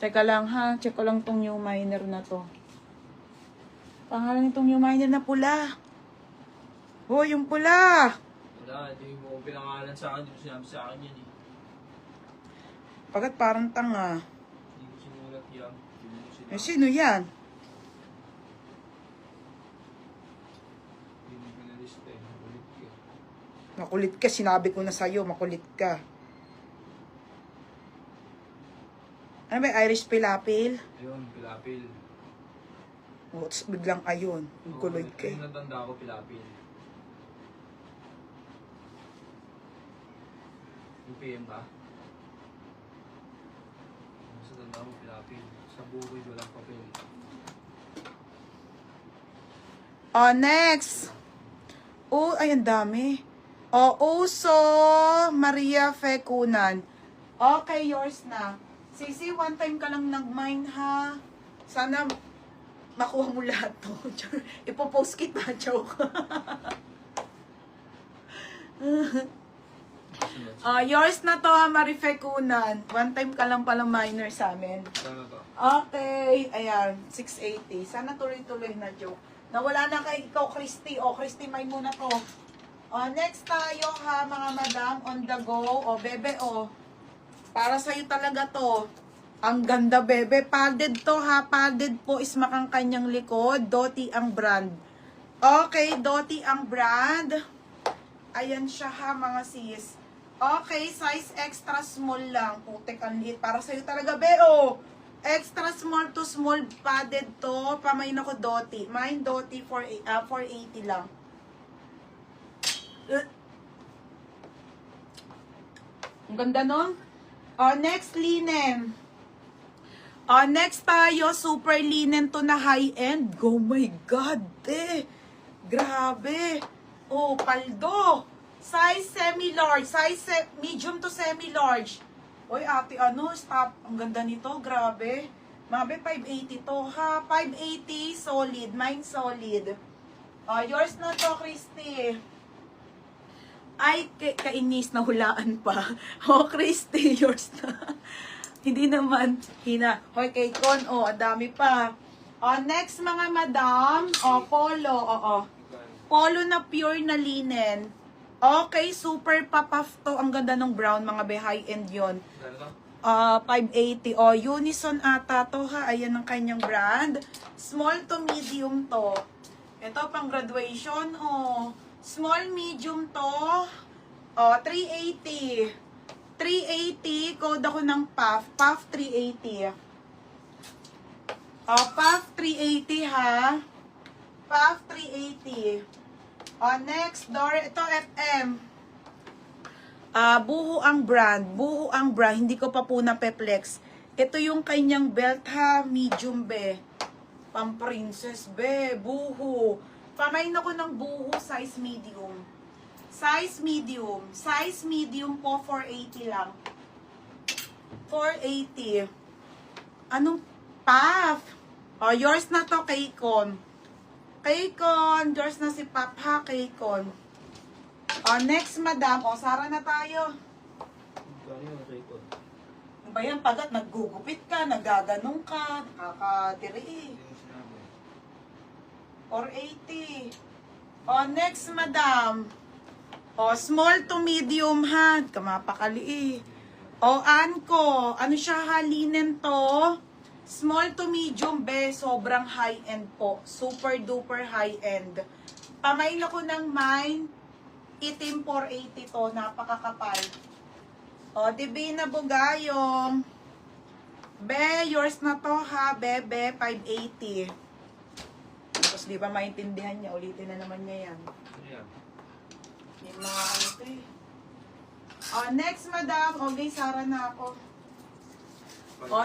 Teka lang ha. Check ko lang tong new miner na to. Pangalan nitong new miner na pula. Oh, yung pula. Wala, hindi mo pinangalan sa akin. Hindi mo sinabi sa akin yan eh. Pagkat parang tanga. Hindi ko sinulat yan. Hindi mo sinabi. Eh, sino yan? Hindi mo pinalista eh. Ulit ka. Makulit ka. Sinabi ko na sa'yo, makulit ka. Ano ba, Irish Pilapil? Ayun, pilapil. O, tapos biglang ayun. Yung kuloy ka. Yung natanda ko, pilapil. Yung PM ba? Sa tanda mo, pilapil. Sa bukoy, walang papel. Oh, next. Oh, ay, ang dami. Oh, Uso Maria Fekunan. Okay, yours na. Sisi, one time ka lang nag-mine, ha? Sana makuha mo lahat to. Ipopost kita, joke. Yours na to, ha, Marie Fekunan. One time ka lang palang miner sa amin. Sana to. Okay, ayan, 680. Sana tuloy-tuloy na, joke. Nawala na kay ikaw, Christy. O, Christy, mine muna to. Next tayo, ha, mga madam, on the go. O, bebe, o. Para sa'yo talaga to. Ang ganda, bebe. Padded to, ha. Padded po is makang kanyang likod. Doty ang brand. Okay, Doty ang brand. Ayan siya, ha, mga sis. Okay, size extra small lang. Putek, ang liit. Para sa'yo talaga, be, o. Extra small to small padded to. Pamain ako Doty. Mine Doty 480 lang. Ang ganda, no? Next, linen. Next tayo, super linen to na high-end. Oh my God, grabe. Oh, paldo. Size semi-large. Size medium to semi-large. Oy, ate, stop. Ang ganda nito, grabe. Mabe, 580 to, ha? 580, solid. Mine solid. Yours na to, Christy. Ay, kainis na hulaan pa. Christy, yours na. Hindi naman, hina. Hoy, kay Con, ang dami pa. Next, mga madam. Polo, Polo na pure na linen. Okay, super papaf to. Ang ganda ng brown, mga be, high-end yun. 580. Unison ata to, ha. Ayan ang kanyang brand. Small to medium to. Ito, pang graduation, Small, medium to. 380. 380. Code ako ng PAF. PAF 380. PAF 380, ha. PAF 380. Next, ito FM. Buho ang brand. Buho ang brand. Hindi ko pa po na-peplex. Ito yung kanyang belt, ha. Medium, be. Pang princess, be. Buho. Pamain ako ng buho, size medium. Size medium. Size medium po, 480 lang. 480. Anong PAF? Yours na to, Kaycon. Kaycon. Yours na si PAF, ha, Kaycon. Next, madam. Sara na tayo. Ano ba yan? Pagat, naggugupit ka, nagaganong ka, nakakadiri. 480. Next, madam. Small to medium, ha. Kamapakali. Anko. Ano siya, ha? Linen to. Small to medium, be. Sobrang high-end po. Super duper high-end. Pamain ako ng mine. Itim 480 to. Napakakapal. Divina Bugayong. Be, yours na to, ha. Bebe, 580. Tapos di ba maintindihan niya, ulitin na naman niya yan. Yung mga ito eh. Next, madam. Okay, Sara na ako.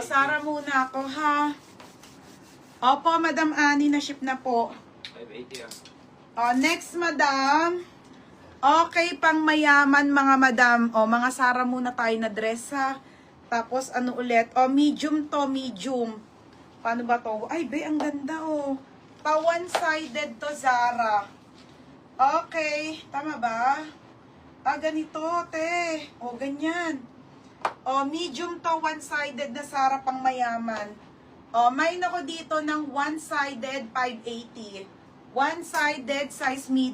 Sara muna ako, ha. Opo, Madam Annie, na-ship na po. 580, Next, madam. Okay, pang mayaman, mga madam. Mga Sara muna tayo na dress, ha. Tapos, ano ulit? Medium to, medium. Paano ba to? Ay, be, ang ganda, Pa one-sided to, Zara. Okay. Tama ba? Ganito, te. Ganyan. O, medium to, one-sided na Sara pang mayaman. O, may ako dito ng one-sided 580. One-sided size medium.